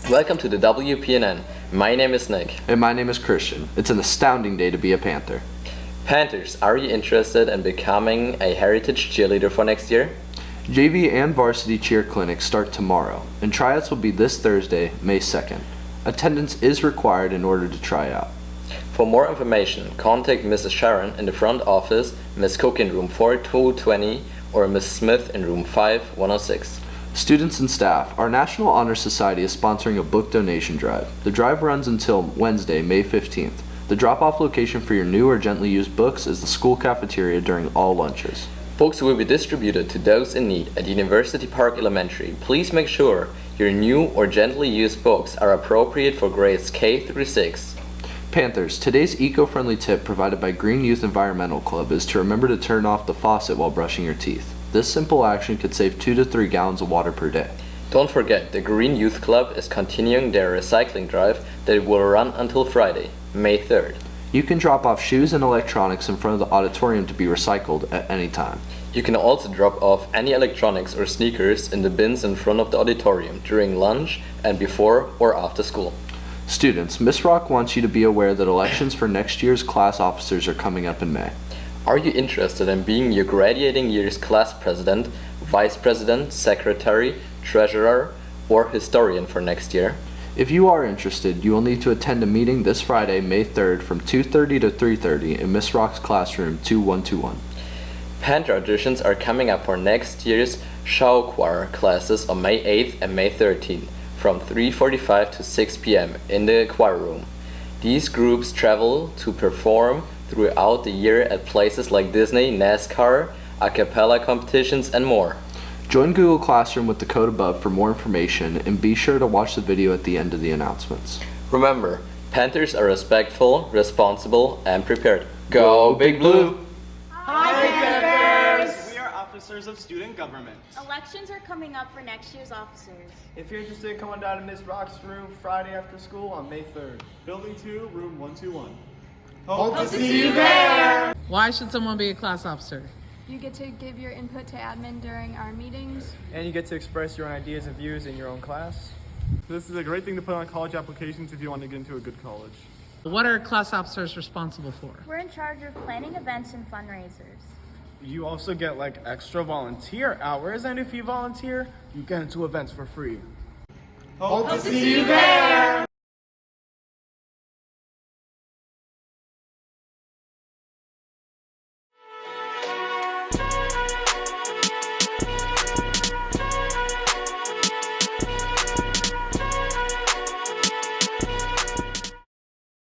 Welcome to the WPNN. My name is Nick. And my name is Christian. It's an astounding day to be a Panther. Panthers, are you interested in becoming a heritage cheerleader for next year? JV and varsity cheer clinics start tomorrow, and tryouts will be this Thursday, May 2nd. Attendance is required in order to try out. For more information, contact Mrs. Sharon in the front office, Ms. Cook in room 4220, or Ms. Smith in room 5106. Students and staff, our National Honor Society is sponsoring a book donation drive. The drive runs until Wednesday, May 15th. The drop-off location for your new or gently used books is the school cafeteria during all lunches. Books will be distributed to those in need at University Park Elementary. Please make sure your new or gently used books are appropriate for grades K through 6. Panthers, today's eco-friendly tip provided by Green Youth Environmental Club is to remember to turn off the faucet while brushing your teeth. This simple action could save 2 to 3 gallons of water per day. Don't forget, the Green Youth Club is continuing their recycling drive that will run until Friday, May 3rd. You can drop off shoes and electronics in front of the auditorium to be recycled at any time. You can also drop off any electronics or sneakers in the bins in front of the auditorium during lunch and before or after school. Students, Miss Rock wants you to be aware that elections for next year's class officers are coming up in May. Are you interested in being your graduating year's class president, vice president, secretary, treasurer, or historian for next year? If you are interested, you will need to attend a meeting this Friday, May 3rd from 2:30 to 3:30 in Miss Rock's classroom 2121. Panther auditions are coming up for next year's show choir classes on May 8th and May 13th from 3:45 to 6 p.m. in the choir room. These groups travel to perform throughout the year at places like Disney, NASCAR, a cappella competitions, and more. Join Google Classroom with the code above for more information, and be sure to watch the video at the end of the announcements. Remember, Panthers are respectful, responsible, and prepared. Go Big Blue! Hi, Panthers! We are officers of student government. Elections are coming up for next year's officers. If you're interested, come on down to Miss Rock's room Friday after school on May 3rd. Building 2, room 121. Hope to see you there! Why should someone be a class officer? You get to give your input to admin during our meetings. And you get to express your own ideas and views in your own class. This is a great thing to put on college applications if you want to get into a good college. What are class officers responsible for? We're in charge of planning events and fundraisers. You also get like extra volunteer hours, and if you volunteer, you get into events for free. Hope to see you there!